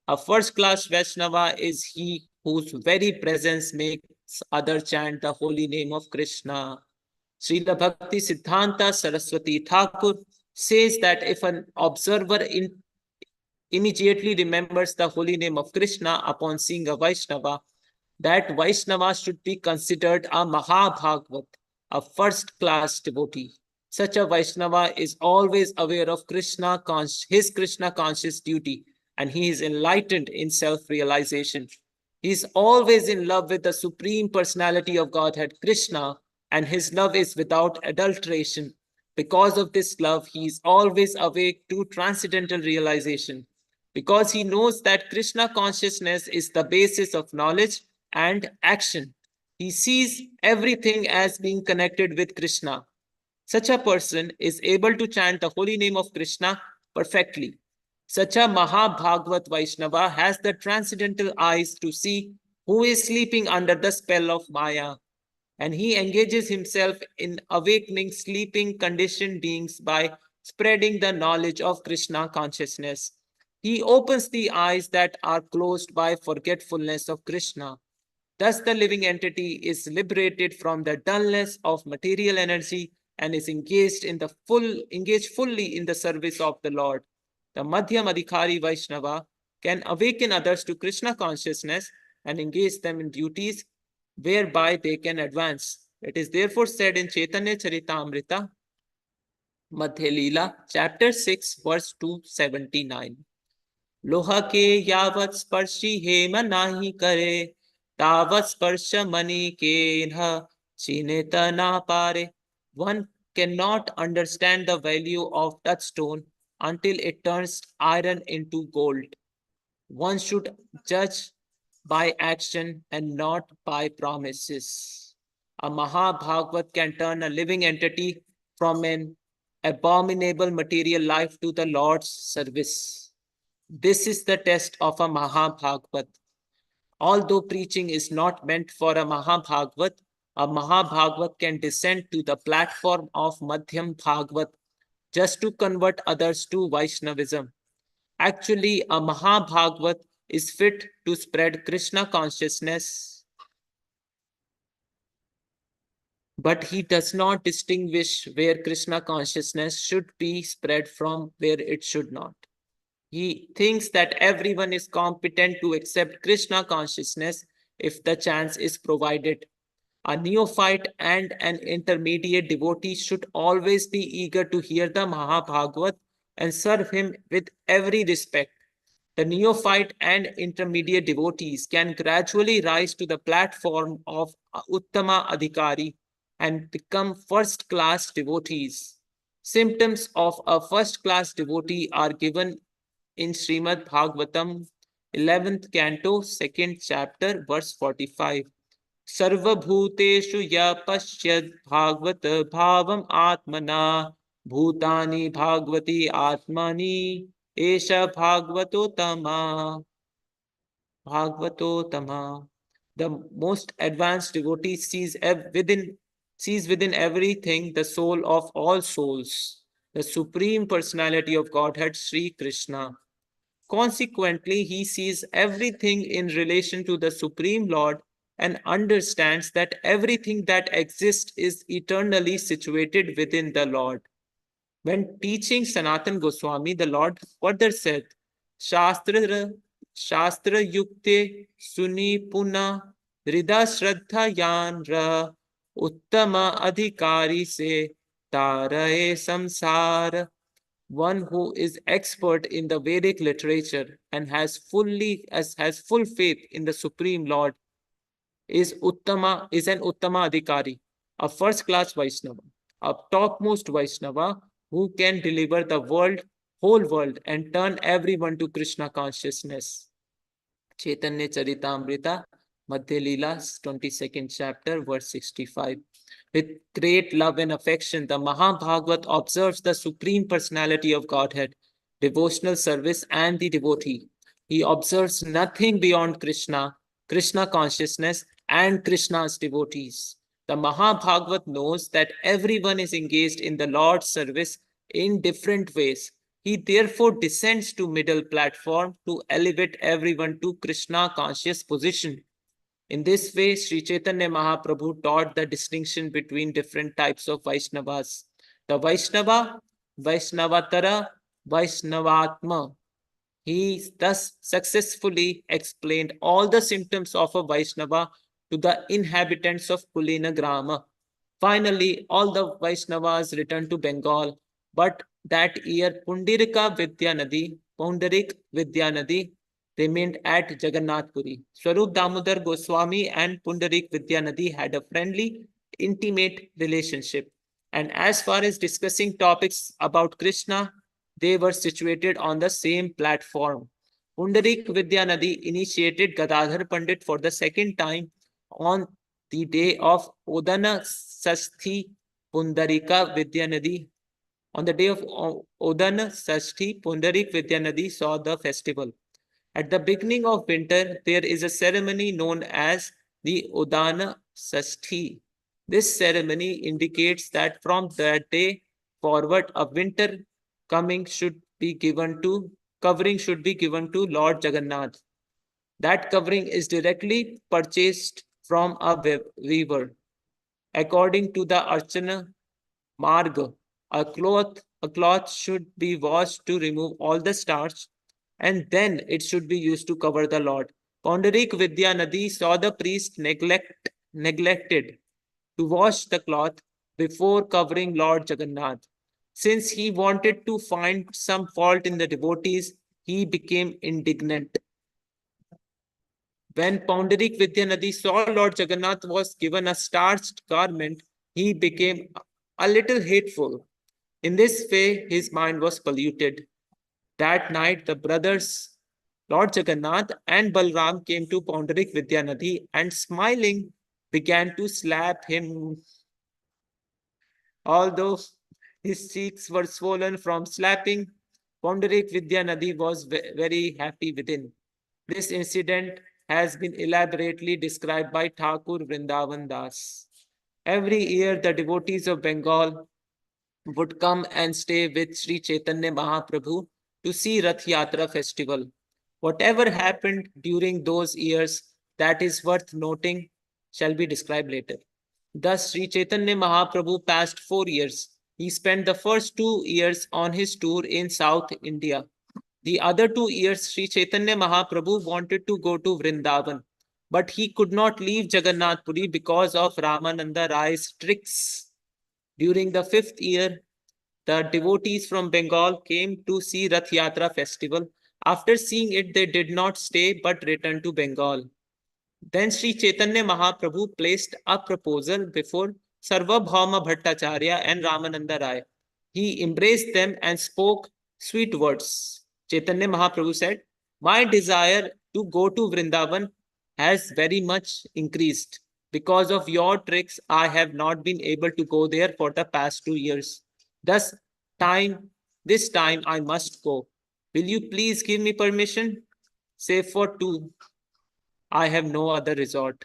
Speaker 1: a first class Vaishnava is he whose very presence makes others chant the holy name of Krishna. Srila Bhakti Siddhanta Saraswati Thakur says that if an observer immediately remembers the holy name of Krishna upon seeing a Vaishnava, that Vaishnava should be considered a Mahabhagavat, a first class devotee. Such a Vaishnava is always aware of his Krishna conscious duty, and he is enlightened in self realization. He is always in love with the Supreme Personality of Godhead, Krishna, and his love is without adulteration. Because of this love, he is always awake to transcendental realization. Because he knows that Krishna consciousness is the basis of knowledge and action. He sees everything as being connected with Krishna. Such a person is able to chant the holy name of Krishna perfectly. Such a Mahabhagavat Vaishnava has the transcendental eyes to see who is sleeping under the spell of Maya, and he engages himself in awakening sleeping conditioned beings by spreading the knowledge of Krishna consciousness. He opens the eyes that are closed by forgetfulness of Krishna. Thus, the living entity is liberated from the dullness of material energy and is engaged fully in the service of the Lord. The Madhya Madhikari Vaishnava can awaken others to Krishna consciousness and engage them in duties whereby they can advance. It is therefore said in Caitanya Charitamrta, Madhya lila, chapter 6, verse 279. लोहा के यावत् स्पर्शी हेम नाही करे तावत् स्पर्श मणि के चीनेत ना पारे. One cannot understand the value of touchstone until it turns iron into gold. One should judge by action and not by promises. A Mahabhagavat can turn a living entity from an abominable material life to the Lord's service. This is the test of a Mahabhagavat. Although preaching is not meant for a Mahabhagavat can descend to the platform of Madhyam Bhagavat just to convert others to Vaishnavism. Actually, a Mahabhagavat is fit to spread Krishna consciousness, but he does not distinguish where Krishna consciousness should be spread from where it should not. He thinks that everyone is competent to accept Krishna consciousness if the chance is provided. A neophyte and an intermediate devotee should always be eager to hear the Mahabhagavat and serve him with every respect. The neophyte and intermediate devotees can gradually rise to the platform of Uttama Adhikari and become first class devotees. Symptoms of a first class devotee are given in Srimad Bhagavatam, 11th canto, 2nd chapter, verse 45. सर्वभूतेषु य पश्यत् भागवत भावम् आत्मना भूतानि भागवती आत्मनि एष Bhagavatottama. The most advanced devotee sees within everything the soul of all souls, the Supreme Personality of Godhead, Sri Krishna. Consequently, he sees everything in relation to the Supreme Lord and understands that everything that exists is eternally situated within the Lord. When teaching Sanatan Goswami, the Lord further said, Shastra Yukte Suni Puna Rida Shraddha Yanra Uttama Adhikari Se Taraye Samsara. one who is expert in the Vedic literature and has full faith in the Supreme Lord is an Uttama Adhikari, a first class Vaishnava, a topmost Vaishnava who can deliver the whole world and turn everyone to Krishna consciousness. Chaitanya Charitamrita, Madhya Lila, 22nd chapter, verse 65. With great love and affection, the Mahabhagavat observes the Supreme Personality of Godhead, devotional service, and the devotee. He observes nothing beyond Krishna, Krishna consciousness, and Krishna's devotees. The Mahabhagavat knows that everyone is engaged in the Lord's service in different ways. He therefore descends to middle platform to elevate everyone to Krishna conscious position. In this way, Sri Chaitanya Mahaprabhu taught the distinction between different types of Vaishnavas. The Vaishnava, Vaishnavatara, Vaishnavatma. He thus successfully explained all the symptoms of a Vaishnava to the inhabitants of Kulina Grama. Finally, all the Vaishnavas returned to Bengal, but that year Pundarik Vidyanadi remained at Jagannath Puri. Swarup Damodar Goswami and Pundarik Vidyanadi had a friendly, intimate relationship. And as far as discussing topics about Krishna, they were situated on the same platform. Pundarik Vidyanadi initiated Gadadhar Pandit for the second time on the day of Odana Sasthi Pundarika Vidyanadi. On the day of Odana Sasthi, Pundarik Vidyanadi saw the festival. At the beginning of winter, there is a ceremony known as the Udana Sasthi. This ceremony indicates that from that day forward, a winter coming should be given to covering should be given to Lord Jagannath. That covering is directly purchased from a weaver. According to the Archana Marg, a cloth should be washed to remove all the starch, and then it should be used to cover the Lord. Pondarik Vidyanadi saw the priest neglected to wash the cloth before covering Lord Jagannath. Since he wanted to find some fault in the devotees, he became indignant. When Pondarik Vidyanadi saw Lord Jagannath was given a starched garment, he became a little hateful. In this way, his mind was polluted. That night, the brothers, Lord Jagannath and Balram, came to Pondarik Vidyanadi and, smiling, began to slap him. Although his cheeks were swollen from slapping, Pondarik Vidyanadi was very happy within. This incident has been elaborately described by Thakur Vrindavan Das. Every year, the devotees of Bengal would come and stay with Sri Chaitanya Mahaprabhu to see Rath Yatra festival. Whatever happened during those years that is worth noting shall be described later. Thus, Sri Chaitanya Mahaprabhu passed 4 years. He spent the first 2 years on his tour in South India. The other 2 years, Sri Chaitanya Mahaprabhu wanted to go to Vrindavan, but he could not leave Jagannath Puri because of Ramananda Rai's tricks. During the 5th year, the devotees from Bengal came to see Rath Yatra festival. After seeing it, they did not stay but returned to Bengal. Then Sri Chaitanya Mahaprabhu placed a proposal before Sarvabhauma Bhattacharya and Ramananda Rai. He embraced them and spoke sweet words. Chaitanya Mahaprabhu said, "My desire to go to Vrindavan has very much increased. Because of your tricks, I have not been able to go there for the past 2 years. Thus, this time I must go. Will you please give me permission? Save for two. I have no other resort.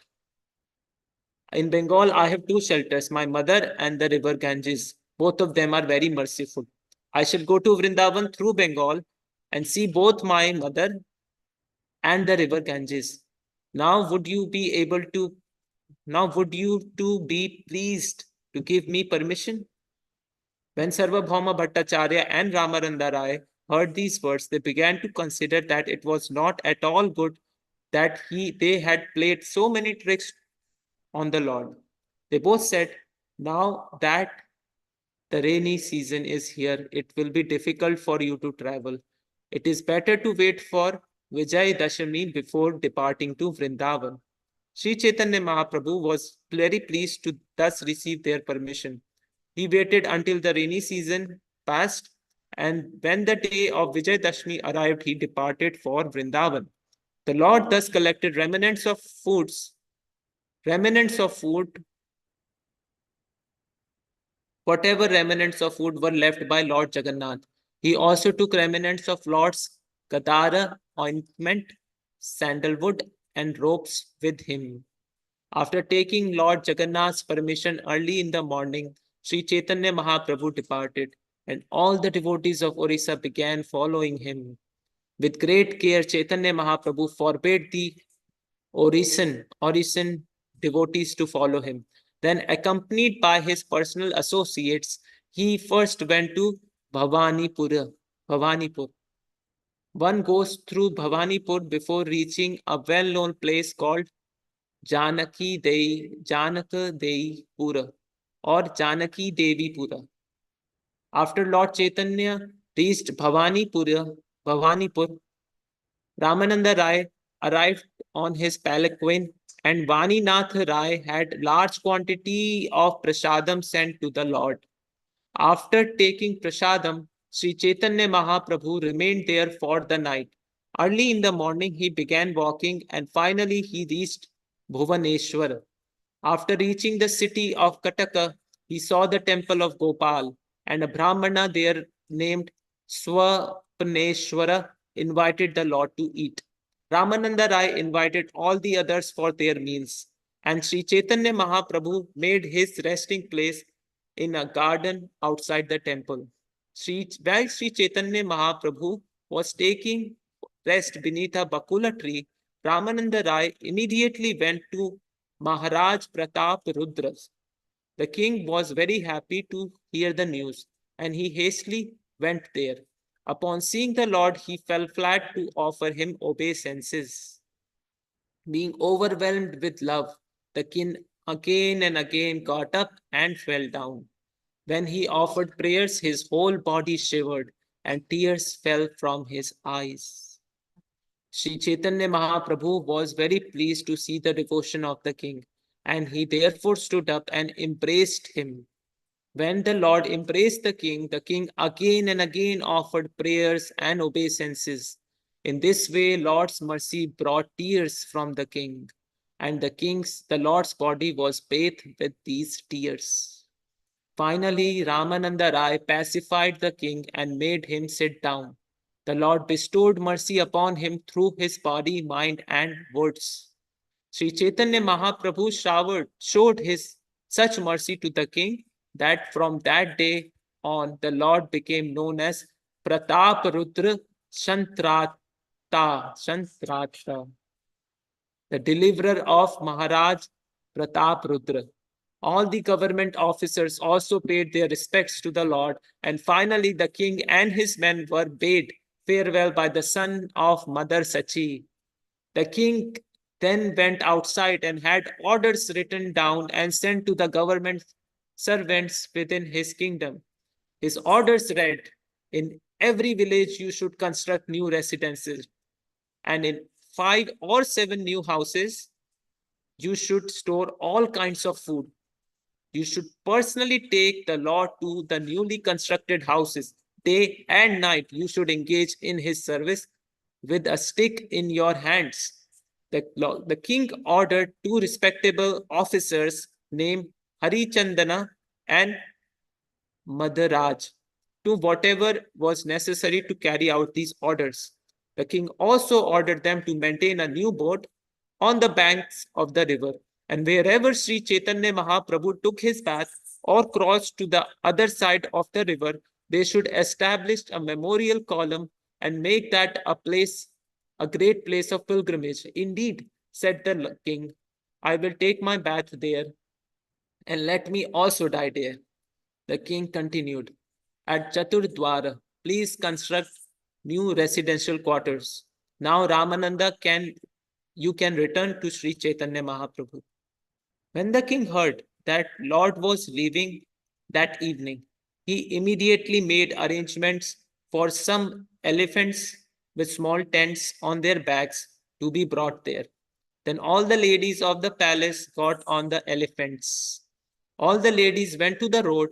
Speaker 1: In Bengal, I have two shelters, my mother and the river Ganges. Both of them are very merciful. I shall go to Vrindavan through Bengal and see both my mother and the river Ganges. Now would you be able to Now would you two be pleased to give me permission?" When Sarvabhauma Bhattacharya and Ramananda Rai heard these words, they began to consider that it was not at all good that they had played so many tricks on the Lord. They both said, "Now that The rainy season is here. It will be difficult for you to travel. It is better to wait for Vijay Dashami before departing to Vrindavan. Sri Chaitanya Mahaprabhu was very pleased to thus receive their permission. He waited until the rainy season passed, and when the day of Vijay Dashmi arrived, he departed for Vrindavan. The Lord thus collected remnants of food, whatever remnants of food were left by Lord Jagannath. He also took remnants of Lord's Gadara ointment, sandalwood, and ropes with him. After taking Lord Jagannath's permission early in the morning, Sri Chaitanya Mahaprabhu departed, and all the devotees of Orissa began following him. With great care, Chaitanya Mahaprabhu forbade the Orison devotees to follow him. Then, accompanied by his personal associates, he first went to Bhavanipur. One goes through Bhavanipur before reaching a well-known place called Janaka Dei Pura or Janaki Devi Pura. After Lord Chaitanya reached Bhavanipur, Ramananda Rai arrived on his palanquin, and Vaninath Rai had large quantity of prasadam sent to the Lord. After taking prasadam, Sri Chaitanya Mahaprabhu remained there for the night. Early in the morning, he began walking, and finally he reached Bhuvaneshwar. After reaching the city of Kataka, he saw the temple of Gopal, and a Brahmana there named Swapneshwara invited the Lord to eat. Ramananda Rai invited all the others for their meals, and Sri Chaitanya Mahaprabhu made his resting place in a garden outside the temple. While Sri Chaitanya Mahaprabhu was taking rest beneath a bakula tree, Ramananda Rai immediately went to Maharaj Pratap Rudra's. The king was very happy to hear the news, and he hastily went there. Upon seeing the Lord, he fell flat to offer him obeisances. Being overwhelmed with love, the king again and again got up and fell down. When he offered prayers, his whole body shivered, and tears fell from his eyes. Sri Chaitanya Mahaprabhu was very pleased to see the devotion of the king, and he therefore stood up and embraced him. When the Lord embraced the king again and again offered prayers and obeisances. In this way, Lord's mercy brought tears from the king, and the Lord's body was bathed with these tears. Finally, Ramananda Rai pacified the king and made him sit down. The Lord bestowed mercy upon him through his body, mind, and words. Sri Chaitanya Mahaprabhu showed his such mercy to the king that from that day on the Lord became known as Pratap Rudra Shantrata, the deliverer of Maharaj Pratap Rudra. All the government officers also paid their respects to the Lord, and finally the king and his men were bade farewell by the son of Mother Sachi. The king then went outside and had orders written down and sent to the government servants within his kingdom. His orders read, in every village you should construct new residences, and in 5 or 7 new houses you should store all kinds of food. You should personally take the Lord to the newly constructed houses. Day and night you should engage in his service with a stick in your hands. The king ordered 2 respectable officers named Harichandana and Madharaj to whatever was necessary to carry out these orders. The king also ordered them to maintain a new boat on the banks of the river, and wherever Sri Chaitanya Mahaprabhu took his bath or crossed to the other side of the river, they should establish a memorial column and make that a great place of pilgrimage. Indeed, said the king, I will take my bath there, and let me also die there. The king continued, at Chaturdwara, please construct new residential quarters. Now Ramananda you can return to Sri Chaitanya Mahaprabhu. When the king heard that Lord was leaving that evening, he immediately made arrangements for some elephants with small tents on their backs to be brought there. Then all the ladies of the palace got on the elephants. All the ladies went to the road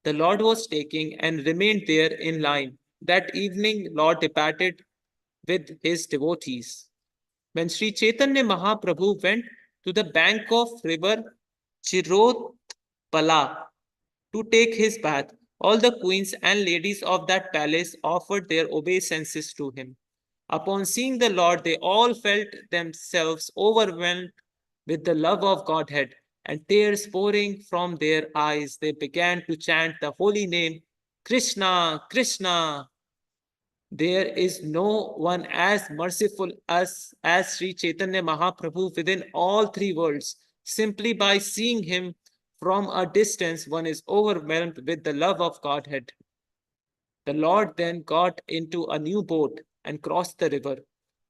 Speaker 1: the Lord was taking and remained there in line. That evening, Lord departed with his devotees. When Sri Chaitanya Mahaprabhu went to the bank of river Chirotpala to take his bath, all the queens and ladies of that palace offered their obeisances to him. Upon seeing the Lord, they all felt themselves overwhelmed with the love of Godhead, and tears pouring from their eyes, they began to chant the holy name Krishna, Krishna. There is no one as merciful as Sri Chaitanya Mahaprabhu within all three worlds. Simply by seeing him from a distance, one is overwhelmed with the love of Godhead. The Lord then got into a new boat and crossed the river.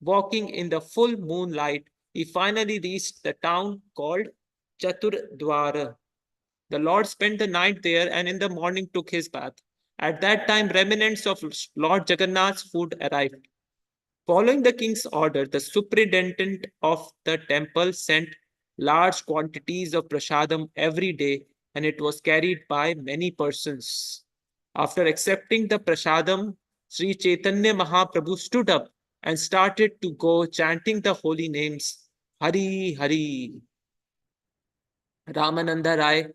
Speaker 1: Walking in the full moonlight, he finally reached the town called Chaturdwara. The Lord spent the night there and in the morning took his bath. At that time, remnants of Lord Jagannath's food arrived. Following the king's order, the superintendent of the temple sent large quantities of prasadam every day, and it was carried by many persons. After accepting the prasadam, Sri Chaitanya Mahaprabhu stood up and started to go chanting the holy names Hari Hari. Ramananda Rai,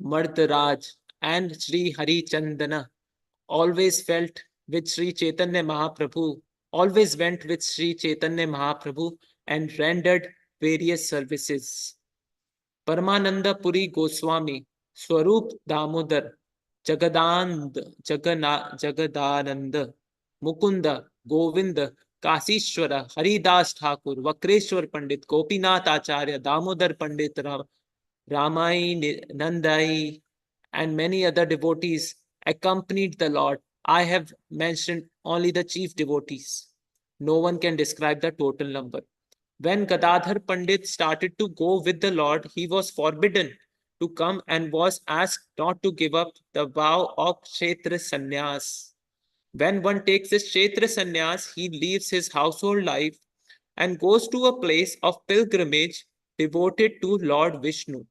Speaker 1: Mardharaj, and Sri Hari Chandana always felt with Sri Chaitanya Mahaprabhu, always went with Sri Chaitanya Mahaprabhu and rendered various services. Paramananda Puri Goswami, Swarup Damodar, Jagadananda, Mukunda, Govinda, Kasishwara, Haridas Thakur, Vakreshwar Pandit, Gopinath Acharya, Damodar Pandit, Ramai Nandai, and many other devotees accompanied the Lord. I have mentioned only the chief devotees. No one can describe the total number. When Gadadhar Pandit started to go with the Lord, he was forbidden to come and was asked not to give up the vow of Kshetra Sannyas. When one takes this Kshetra Sannyas, he leaves his household life and goes to a place of pilgrimage devoted to Lord Vishnu.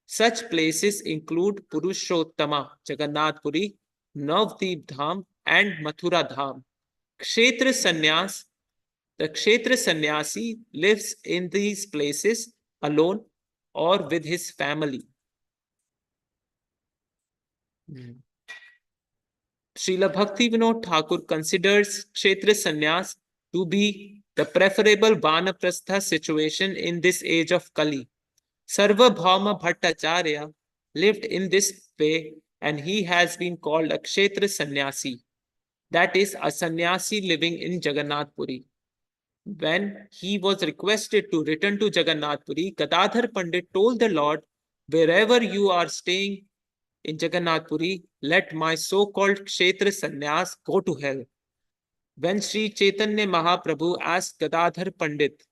Speaker 1: Such places include Purushottama, Jagannath Puri, Navdeep Dham, and Mathura Dham. Kshetra Sannyas, the Kshetra Sannyasi lives in these places alone or with his family. Srila Bhaktivinoda Thakur considers Kshetra Sannyas to be the preferable Vanaprastha situation in this age of Kali. Sarvabhauma Bhattacharya lived in this way and he has been called a Kshetra Sannyasi, that is, a sannyasi living in Jagannath Puri. When he was requested to return to Jagannath Puri, Gadadhar Pandit told the Lord, wherever you are staying in Jagannath Puri, let my so-called Kshetra Sannyas go to hell. When Sri Chaitanya Mahaprabhu asked Gadadhar Pandit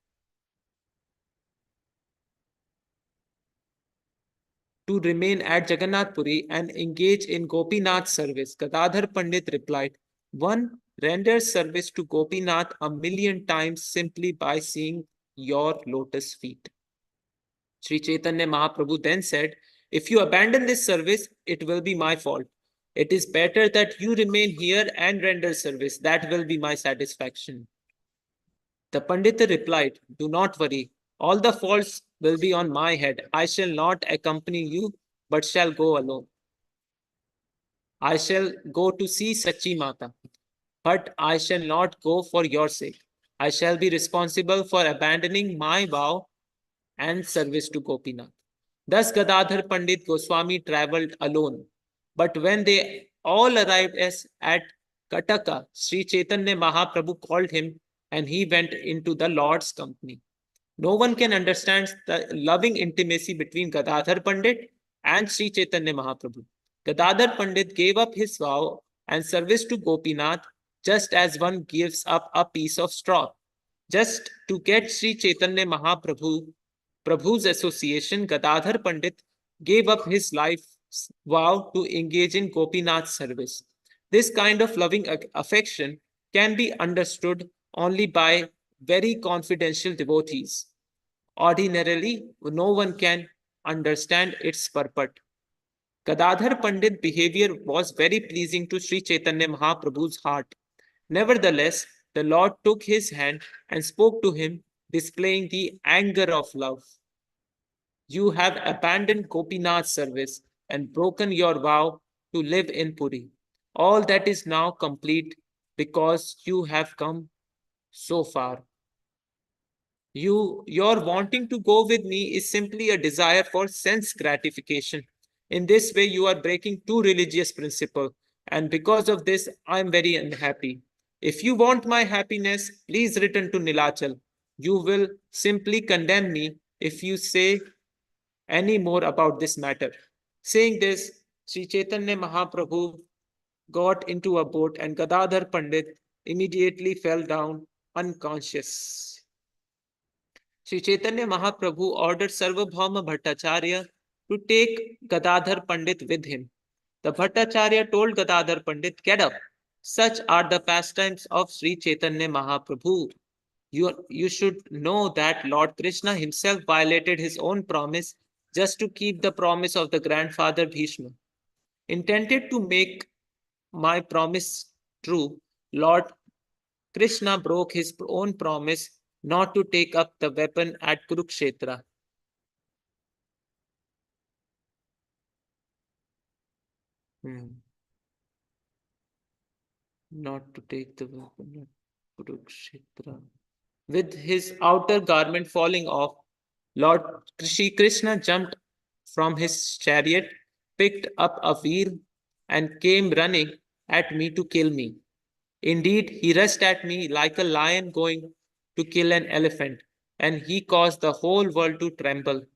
Speaker 1: to remain at Jagannath Puri and engage in Gopinath service, Gadadhar Pandit replied, one renders service to Gopinath a million times simply by seeing your lotus feet. Sri Chaitanya Mahaprabhu then said, if you abandon this service, it will be my fault. It is better that you remain here and render service. That will be my satisfaction. The Pandita replied, do not worry. All the faults will be on my head. I shall not accompany you, but shall go alone. I shall go to see Sachi Mata, but I shall not go for your sake. I shall be responsible for abandoning my vow and service to Gopinath. Thus Gadadhar Pandit Goswami travelled alone. But when they all arrived at Kataka, Sri Chaitanya Mahaprabhu called him and he went into the Lord's company. No one can understand the loving intimacy between Gadadhar Pandit and Sri Chaitanya Mahaprabhu. Gadadhar Pandit gave up his vow and service to Gopinath just as one gives up a piece of straw. Just to get Sri Chaitanya Mahaprabhu's association, Gadadhar Pandit gave up his life vow to engage in Gopinath service. This kind of loving affection can be understood only by very confidential devotees. Ordinarily, no one can understand its purport. Gadadhar Pandit's behavior was very pleasing to Sri Chaitanya Mahaprabhu's heart. Nevertheless, the Lord took his hand and spoke to him, displaying the anger of love. You have abandoned Gopinath's service and broken your vow to live in Puri. All that is now complete because you have come so far. Your wanting to go with me is simply a desire for sense gratification. In this way, you are breaking two religious principles, and because of this, I am very unhappy. If you want my happiness, please return to Nilachal. You will simply condemn me if you say any more about this matter. Saying this, Sri Chaitanya Mahaprabhu got into a boat and Gadadhar Pandit immediately fell down unconscious. Sri Chaitanya Mahaprabhu ordered Sarvabhauma Bhattacharya to take Gadadhar Pandit with him. The Bhattacharya told Gadadhar Pandit, "Get up. Such are the pastimes of Sri Chaitanya Mahaprabhu. You should know that Lord Krishna himself violated his own promise just to keep the promise of the grandfather Bhishma. Intended to make my promise true, Lord Krishna broke his own promise not to take up the weapon at Kurukshetra." Hmm. Not to take the weapon at Kurukshetra. With his outer garment falling off, Lord Shri Krishna jumped from his chariot, picked up a wheel, and came running at me to kill me. Indeed, he rushed at me like a lion going to kill an elephant, and he caused the whole world to tremble.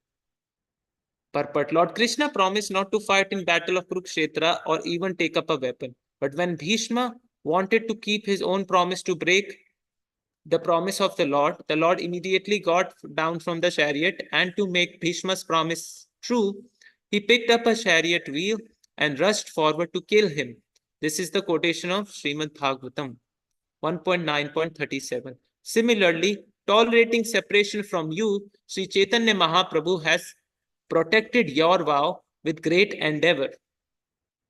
Speaker 1: Purport: Lord Krishna promised not to fight in battle of Kurukshetra or even take up a weapon. But when Bhishma wanted to keep his own promise to break the promise of the Lord immediately got down from the chariot, and to make Bhishma's promise true, he picked up a chariot wheel and rushed forward to kill him. This is the quotation of Srimad Bhagavatam 1.9.37. Similarly, tolerating separation from you, Sri Chaitanya Mahaprabhu has protected your vow with great endeavor.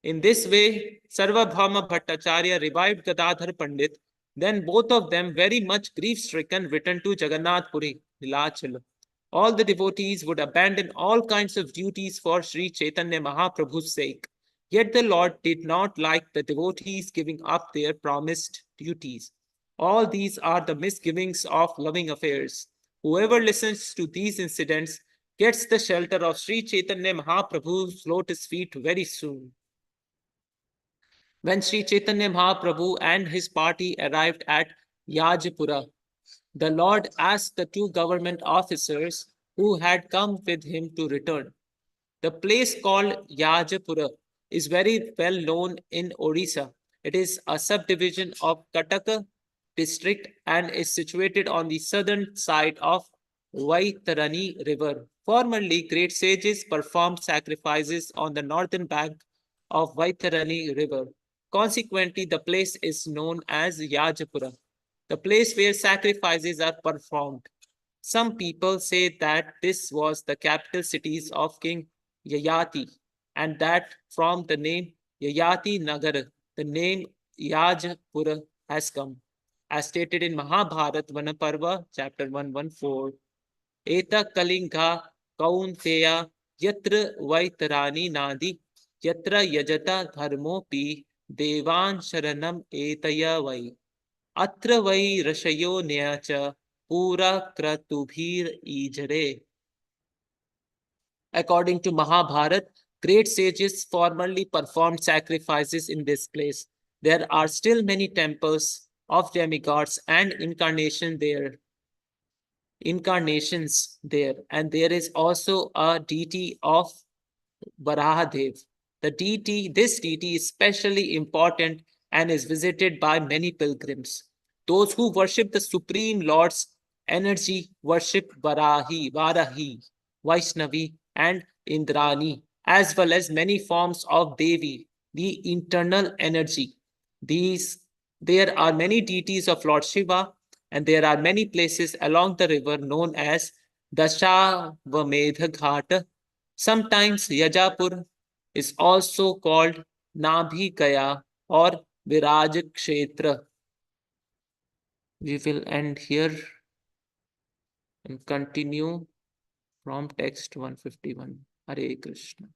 Speaker 1: In this way, Sarvabhauma Bhattacharya revived Gadadhar Pandit. Then both of them, very much grief-stricken, returned to Jagannath Puri, Nilachal. All the devotees would abandon all kinds of duties for Sri Chaitanya Mahaprabhu's sake. Yet the Lord did not like the devotees giving up their promised duties. All these are the misgivings of loving affairs. Whoever listens to these incidents gets the shelter of Sri Chaitanya Mahaprabhu's lotus feet very soon. When Sri Chaitanya Mahaprabhu and his party arrived at Yajapura, the Lord asked the two government officers who had come with him to return. The place called Yajapura is very well known in Odisha. It is a subdivision of Kataka district and is situated on the southern side of Vaitarani river. Formerly, great sages performed sacrifices on the northern bank of Vaitarani river. Consequently, the place is known as Yajapura, the place where sacrifices are performed. Some people say that this was the capital cities of King Yayati, and that from the name Yayati Nagar, the name Yajapura has come. As stated in Mahabharat Vanaparva, chapter 114, Eta Kalinga Kaunteya Yatra Vaitarani Nadi Yatra Yajata Dharmopi Devan Sharanam Etaya Vai Atra Vai Rashayo Nyacha Pura Kratubhir Ijare. According to Mahabharat, great sages formerly performed sacrifices in this place. There are still many temples of demigods and incarnations there, and there is also a deity of Varahadev. This deity is especially important and is visited by many pilgrims. Those who worship the Supreme Lord's energy worship Varahi, Vaishnavi, and Indrani. as well as many forms of Devi, the internal energy. These There are many deities of Lord Shiva, and there are many places along the river known as Dashavamedha Ghat. Sometimes Yajapur is also called Nabhi Gaya or Viraj Kshetra. We will end here and continue from text 151. Hare Krishna.